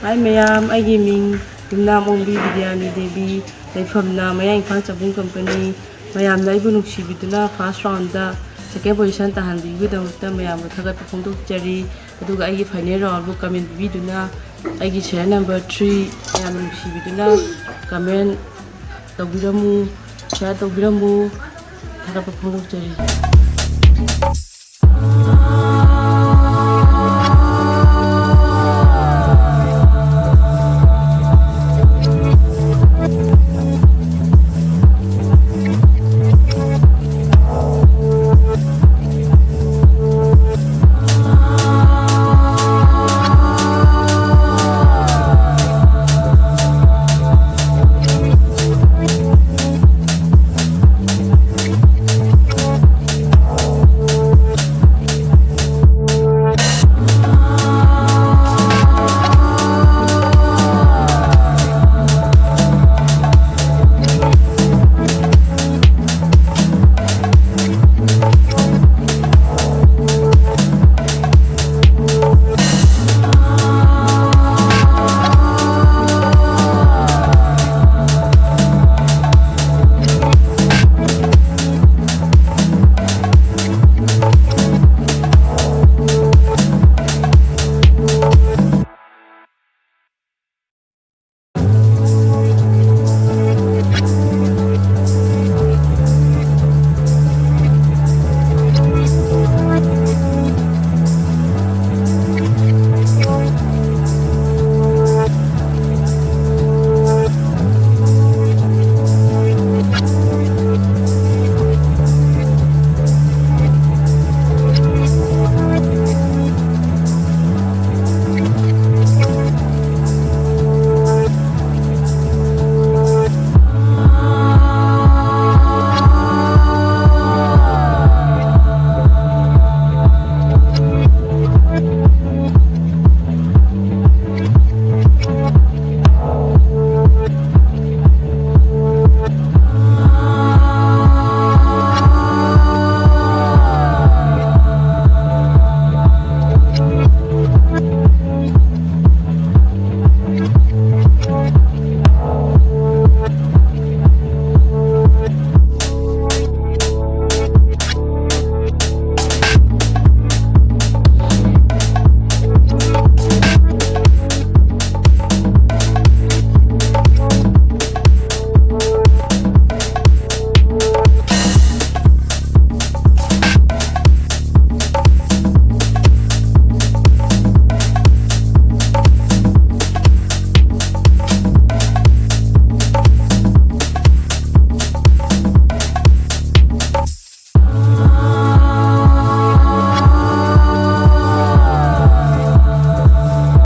Hi Mayam, I gaming, Yumnam only Bidyarani Devi, Leifamna, Mayang Imphal Sabun Company, Mayam Laibunuk Shibiduna, first round the second position to hand with the Mayam with Tagat Pundu Jerry, Duga I give Hanera, book come in Viduna, I give share number 3, Mayam Shibiduna, comment, Togiramu, share Togiramu, Tagat Pundu Jerry.